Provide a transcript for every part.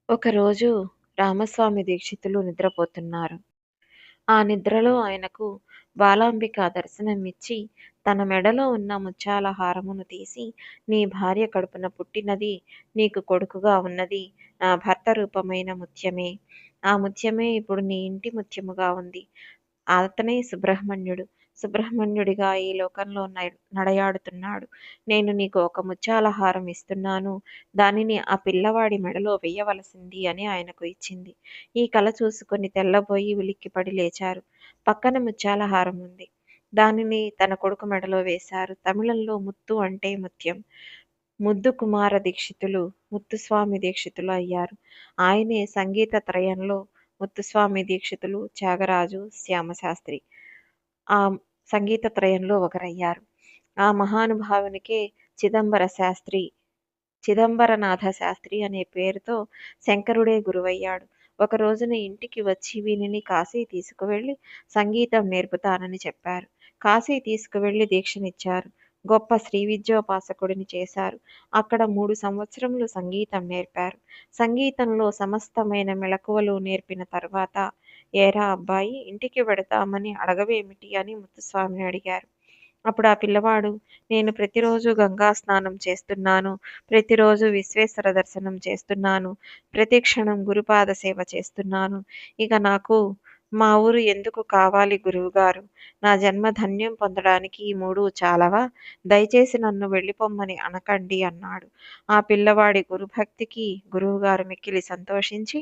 ఒకరోజు రామస్వామి దీక్షితులు నిద్రపోతున్నారు. ఆ నిద్రలో ఆయనకు బాలాంబిక దర్శనమిచ్చి, తన మెడలో ఉన్న ముత్యాల హారమును తీసి, నీ భార్య కడుపున పుట్టినది, నీకు కొడుకుగా ఉన్నది నా భర్త రూపమైన ముత్యమే. ఆ ముత్యమే ఇప్పుడు నీ ఇంటి ముత్యముగా ఉంది. అతనే సుబ్రహ్మణ్యుడు. సుబ్రహ్మణ్యుడిగా ఈ లోకంలో నడయాడుతున్నాడు. నేను నీకు ఒక ముత్యాల హారం ఇస్తున్నాను. దానిని ఆ పిల్లవాడి మెడలో వెయ్యవలసింది అని ఆయనకు ఇచ్చింది. ఈ కల చూసుకొని తెల్లబోయి ఉలిక్కిపడి లేచారు. పక్కన ముత్యాల హారం ఉంది. దానిని తన కొడుకు మెడలో వేశారు. తమిళంలో ముత్తు అంటే ముత్యం. ముద్దు కుమార దీక్షితులు ముత్తుస్వామి దీక్షితులు అయ్యారు. ఆయనే సంగీత త్రయంలో ముత్తుస్వామి దీక్షితులు, త్యాగరాజు, శ్యామశాస్త్రి ఆ సంగీత త్రయంలో ఒకరయ్యారు. ఆ మహానుభావునికే చిదంబర శాస్త్రి, చిదంబరనాథ శాస్త్రి అనే పేరుతో శంకరుడే గురువయ్యాడు. ఒక రోజున ఇంటికి వచ్చి వీనిని కాశీ తీసుకువెళ్ళి సంగీతం నేర్పుతానని చెప్పారు. కాశీ తీసుకువెళ్ళి దీక్షనిచ్చారు. గొప్ప శ్రీ విద్యోపాసకుడిని చేశారు. అక్కడ 3 సంవత్సరములు సంగీతం నేర్పారు. సంగీతంలో సమస్తమైన మెళకువలు నేర్పిన తర్వాత, ఏరా అబ్బాయి, ఇంటికి వెడతామని అడగవేమిటి అని ముత్తుస్వామిని అడిగారు. అప్పుడు ఆ పిల్లవాడు, నేను ప్రతిరోజు గంగా స్నానం చేస్తున్నాను, ప్రతిరోజు విశ్వేశ్వర దర్శనం చేస్తున్నాను, ప్రతి క్షణం గురుపాద సేవ చేస్తున్నాను. ఇక నాకు మా ఊరు ఎందుకు కావాలి గురువుగారు? నా జన్మ ధన్యం పొందడానికి ఈ 3 చాలవా? దయచేసి నన్ను వెళ్ళిపొమ్మని అనకండి అన్నాడు. ఆ పిల్లవాడి గురుభక్తికి గురువుగారు మిక్కిలి సంతోషించి,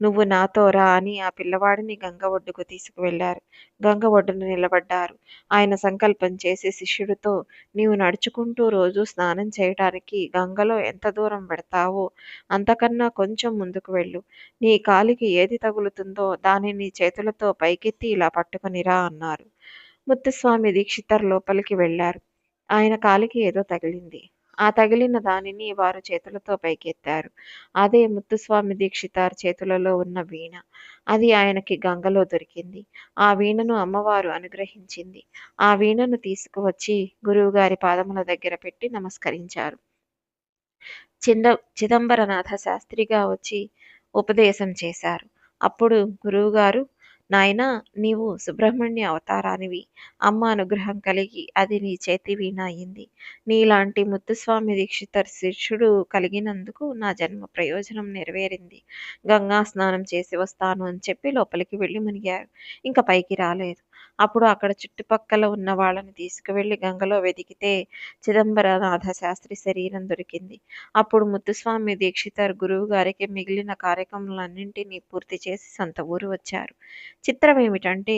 నువ్వు నాతో రా అని ఆ పిల్లవాడిని గంగ ఒడ్డుకు తీసుకువెళ్లారు. గంగ ఒడ్డున నిలబడ్డారు. ఆయన సంకల్పం చేసి శిష్యుడితో, నీవు నడుచుకుంటూ రోజూ స్నానం చేయటానికి గంగలో ఎంత దూరం వెడతావో అంతకన్నా కొంచెం ముందుకు వెళ్ళు. నీ కాలికి ఏది తగులుతుందో దానిని నీ చేతులతో పైకెత్తి ఇలా పట్టుకొని రా అన్నారు. ముత్తుస్వామి దీక్షితర్ లోపలికి వెళ్లారు. ఆయన కాలికి ఏదో తగిలింది. ఆ తగిలిన దానిని వారు చేతులతో పైకెత్తారు. అదే ముత్తుస్వామి దీక్షితార్ చేతులలో ఉన్న వీణ. అది ఆయనకి గంగలో దొరికింది. ఆ వీణను అమ్మవారు అనుగ్రహించింది. ఆ వీణను తీసుకువచ్చి గురువుగారి పాదముల దగ్గర పెట్టి నమస్కరించారు. చిదంబరనాథ శాస్త్రిగా వచ్చి ఉపదేశం చేశారు. అప్పుడు గురువుగారు, నాయనా, నీవు సుబ్రహ్మణ్య అవతారానివి. అమ్మ అనుగ్రహం కలిగి అది నీ చేతి వీణ అయింది. నీలాంటి ముత్తుస్వామి దీక్షితర్ శిష్యుడు కలిగినందుకు నా జన్మ ప్రయోజనం నెరవేరింది. గంగా స్నానం చేసి వస్తాను అని చెప్పి లోపలికి వెళ్ళి మునిగారు. ఇంకా పైకి రాలేదు. అప్పుడు అక్కడ చుట్టుపక్కల ఉన్న వాళ్ళని తీసుకువెళ్ళి గంగలో వెదికితే చిదంబరనాథ శాస్త్రి శరీరం దొరికింది. అప్పుడు ముత్తుస్వామి దీక్షితర్ గురువు గారికి మిగిలిన కార్యక్రమాలన్నింటినీ పూర్తి చేసి సొంత ఊరు వచ్చారు. చిత్రం ఏమిటంటే,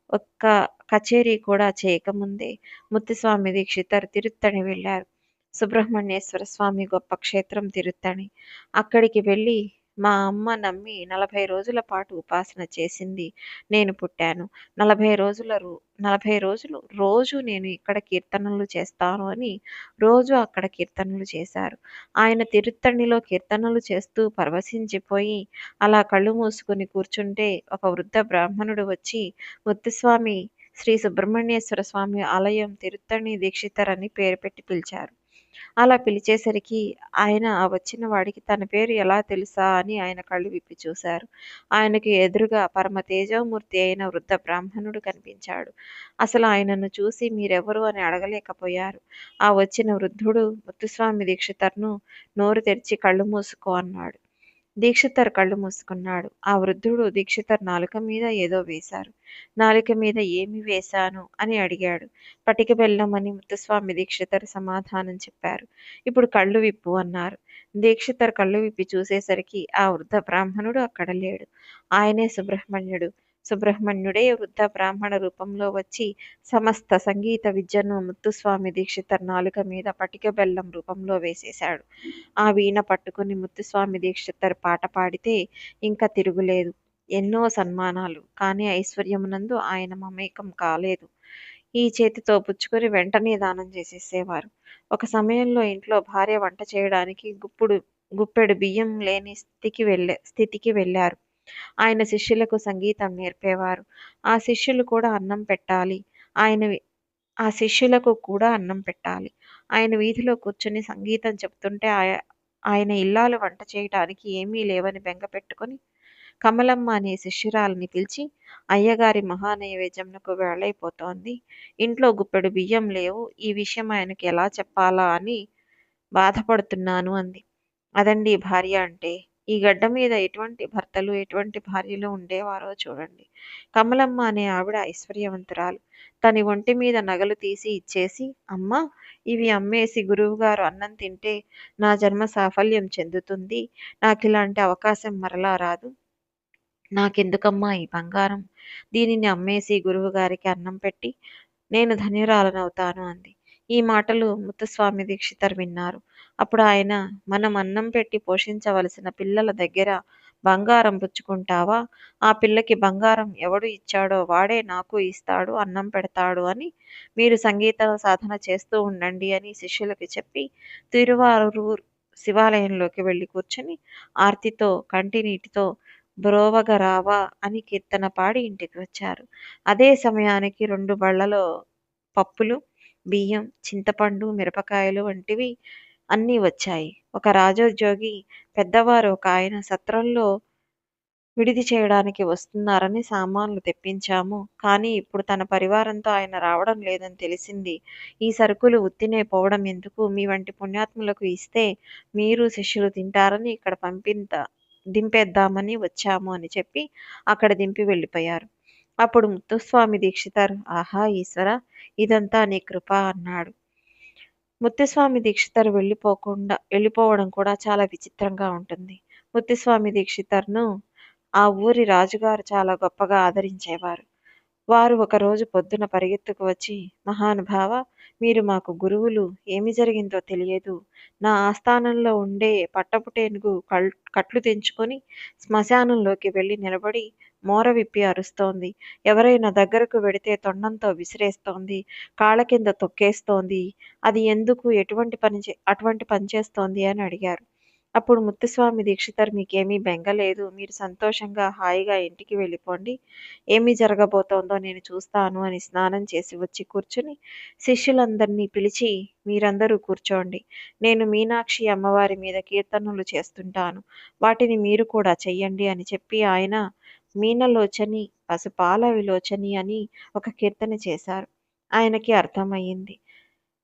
ఒక్క కచేరీ కూడా చేయకముందే ముత్తుస్వామి దీక్షితర్ తిరుత్తణి వెళ్ళారు. సుబ్రహ్మణ్యేశ్వర స్వామి గొప్ప క్షేత్రం తిరుత్తణి. అక్కడికి వెళ్ళి, మా అమ్మ నమ్మి 40 రోజుల పాటు ఉపాసన చేసింది. నేను పుట్టాను. 40 రోజులు రోజు నేను ఇక్కడ కీర్తనలు చేస్తాను అని రోజు అక్కడ కీర్తనలు చేశారు. ఆయన తిరుత్తణిలో కీర్తనలు చేస్తూ పరవశించిపోయి అలా కళ్ళు మూసుకుని కూర్చుంటే ఒక వృద్ధ బ్రాహ్మణుడు వచ్చి, ముత్తుస్వామి శ్రీ సుబ్రహ్మణ్యేశ్వర స్వామి ఆలయం తిరుత్తణి దీక్షితర్ అని పేరు పెట్టి పిలిచారు. అలా పిలిచేసరికి ఆయన ఆ వచ్చిన వాడికి తన పేరు ఎలా తెలుసా అని ఆయన కళ్ళు విప్పి చూశారు. ఆయనకి ఎదురుగా పరమ తేజోమూర్తి అయిన వృద్ధ బ్రాహ్మణుడు కనిపించాడు. అసలు ఆయనను చూసి మీరెవరు అని అడగలేకపోయారు. ఆ వచ్చిన వృద్ధుడు ముత్తుస్వామి దీక్షితర్ను నోరు తెరిచి కళ్ళు మూసుకో అన్నాడు. దీక్షితర్ కళ్ళు మూసుకున్నాడు. ఆ వృద్ధుడు దీక్షితర్ నాలుక మీద ఏదో వేశారు. నాలుక మీద ఏమి వేశాను అని అడిగాడు. పటిక బెల్లం అని ముత్తుస్వామి దీక్షితర్ సమాధానం చెప్పారు. ఇప్పుడు కళ్ళు విప్పు అన్నారు. దీక్షితర్ కళ్ళు విప్పి చూసేసరికి ఆ వృద్ధ బ్రాహ్మణుడు అక్కడ లేడు. ఆయనే సుబ్రహ్మణ్యుడు. సుబ్రహ్మణ్యుడే వృద్ధ బ్రాహ్మణ రూపంలో వచ్చి సమస్త సంగీత విద్యను ముత్తుస్వామి దీక్షితర్ నాలుక మీద పటిక బెల్లం రూపంలో వేసేశాడు. ఆ వీణ పట్టుకుని ముత్తుస్వామి దీక్షితర్ పాట పాడితే ఇంకా తిరుగులేదు. ఎన్నో సన్మానాలు, కానీ ఐశ్వర్యమునందు ఆయన మమేకం కాలేదు. ఈ చేతితో పుచ్చుకొని వెంటనే దానం చేసేసేవారు. ఒక సమయంలో ఇంట్లో భార్య వంట చేయడానికి గుప్పెడు బియ్యం లేని స్థితికి వెళ్ళారు. ఆయన శిష్యులకు సంగీతం నేర్పేవారు. ఆ శిష్యులు కూడా అన్నం పెట్టాలి. ఆయన ఆ శిష్యులకు కూడా అన్నం పెట్టాలి. ఆయన వీధిలో కూర్చుని సంగీతం చెప్తుంటే ఆయన ఇల్లాలు వంట చేయటానికి ఏమీ లేవని బెంగపెట్టుకొని కమలమ్మ అనే శిష్యురాలిని పిలిచి, అయ్యగారి మహానైవేద్యంకు వేళైపోతోంది. ఇంట్లో గుప్పెడు బియ్యం లేవు. ఈ విషయం ఆయనకి ఎలా చెప్పాలా అని బాధపడుతున్నాను అంది. అదండి భార్య అంటే. ఈ గడ్డ మీద ఎటువంటి భర్తలు, ఎటువంటి భార్యలు ఉండేవారో చూడండి. కమలమ్మ అనే ఆవిడ ఐశ్వర్యవంతురాలు. తని ఒంటి మీద నగలు తీసి ఇచ్చేసి, అమ్మా, ఇవి అమ్మేసి గురువుగారు అన్నం తింటే నా జన్మ సాఫల్యం చెందుతుంది. నాకిలాంటి అవకాశం మరలా రాదు. నాకెందుకమ్మా ఈ బంగారం? దీనిని అమ్మేసి గురువుగారికి అన్నం పెట్టి నేను ధన్యురాలనవుతాను అంది. ఈ మాటలు ముత్తుస్వామి దీక్షితర్ విన్నారు. అప్పుడు ఆయన, మనం అన్నం పెట్టి పోషించవలసిన పిల్లల దగ్గర బంగారం పుచ్చుకుంటావా? ఆ పిల్లకి బంగారం ఎవడు ఇచ్చాడో వాడే నాకు ఇస్తాడు, అన్నం పెడతాడు అని మీరు సంగీత సాధన చేస్తూ ఉండండి అని శిష్యులకి చెప్పి తిరువారూర్ శివాలయంలోకి వెళ్ళి కూర్చుని ఆర్తితో కంటినీటితో బ్రోవగరావా అని కీర్తన పాడి ఇంటికి వచ్చారు. అదే సమయానికి 2 బళ్లలో పప్పులు, బియ్యం, చింతపండు, మిరపకాయలు వంటివి అన్నీ వచ్చాయి. ఒక రాజోద్యోగి పెద్దవారు ఒక ఆయన సత్రంలో విడిది చేయడానికి వస్తున్నారని సామాన్లు తెప్పించాము. కానీ ఇప్పుడు తన పరివారంతో ఆయన రావడం లేదని తెలిసింది. ఈ సరుకులు ఉత్తినే పోవడం ఎందుకు? మీ వంటి పుణ్యాత్ములకు ఇస్తే మీరు శిష్యులు తింటారని ఇక్కడ దింపేద్దామని వచ్చాము అని చెప్పి అక్కడ దింపి వెళ్ళిపోయారు. అప్పుడు ముత్తుస్వామి దీక్షితర్, ఆహా ఈశ్వర, ఇదంతా నీ కృప అన్నాడు. ముత్తుస్వామి దీక్షితర్ వెళ్ళిపోవడం కూడా చాలా విచిత్రంగా ఉంటుంది. ముత్తుస్వామి దీక్షితర్ను ఆ ఊరి రాజుగారు చాలా గొప్పగా ఆదరించేవారు. వారు ఒకరోజు పొద్దున పరిగెత్తుకు వచ్చి, మహానుభావ, మీరు మాకు గురువులు, ఏమి జరిగిందో తెలియదు. నా ఆస్థానంలో ఉండే పట్టపుటేనుగు కట్లు తెంచుకొని శ్మశానంలోకి వెళ్ళి నిలబడి మోర విప్పి అరుస్తోంది. ఎవరైనా దగ్గరకు వెడితే తొండంతో విసిరేస్తోంది, కాళ్ళ కింద తొక్కేస్తోంది. అది ఎందుకు అటువంటి పని చేస్తోంది అని అడిగారు. అప్పుడు ముత్తుస్వామి దీక్షితర్, మీకేమీ బెంగలేదు, మీరు సంతోషంగా హాయిగా ఇంటికి వెళ్ళిపోండి. ఏమి జరగబోతోందో నేను చూస్తాను అని స్నానం చేసి వచ్చి కూర్చుని శిష్యులందరినీ పిలిచి, మీరందరూ కూర్చోండి. నేను మీనాక్షి అమ్మవారి మీద కీర్తనలు చేస్తుంటాను. వాటిని మీరు కూడా చెయ్యండి అని చెప్పి ఆయన మీనలోచని పసుపాల విలోచని అని ఒక కీర్తన చేశారు. ఆయనకి అర్థమయ్యింది.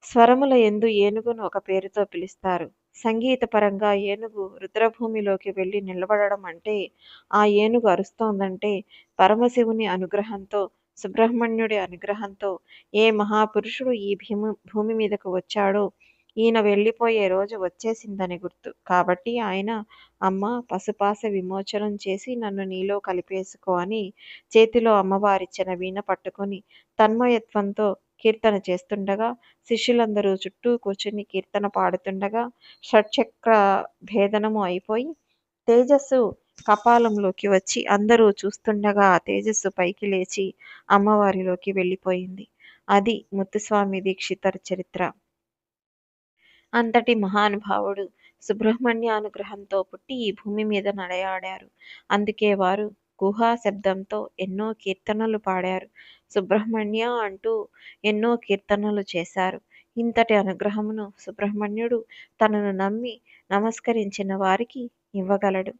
స్వరముల యందు ఏనుగును ఒక పేరుతో పిలుస్తారు. సంగీతపరంగా ఏనుగు రుద్రభూమిలోకి వెళ్ళి నిలబడడం అంటే, ఆ ఏనుగు అరుస్తోందంటే పరమశివుని అనుగ్రహంతో, సుబ్రహ్మణ్యుడి అనుగ్రహంతో ఏ మహాపురుషుడు ఈ భూమి మీదకు వచ్చాడో ఈయన వెళ్ళిపోయే రోజు వచ్చేసిందని గుర్తు. కాబట్టి ఆయన, అమ్మ, పసుపాస విమోచనం చేసి నన్ను నీలో కలిపేసుకో అని చేతిలో అమ్మవారిచ్చిన వీణ పట్టుకొని తన్మయత్వంతో కీర్తన చేస్తుండగా, శిష్యులందరూ చుట్టూ కూర్చుని కీర్తన పాడుతుండగా షట్చక్ర భేదనము అయిపోయి తేజస్సు కపాలంలోకి వచ్చి అందరూ చూస్తుండగా ఆ తేజస్సు పైకి లేచి అమ్మవారిలోకి వెళ్ళిపోయింది. అది ముత్తుస్వామి దీక్షితర్ చరిత్ర. అంతటి మహానుభావుడు సుబ్రహ్మణ్యానుగ్రహంతో పుట్టి ఈ భూమి మీద నడయాడారు. అందుకే వారు గుహా శబ్దంతో ఎన్నో కీర్తనలు పాడారు. సుబ్రహ్మణ్య అంటూ ఎన్నో కీర్తనలు చేశారు. ఇంతటి అనుగ్రహమును సుబ్రహ్మణ్యుడు తనను నమ్మి నమస్కరించిన వారికి ఇవ్వగలడు.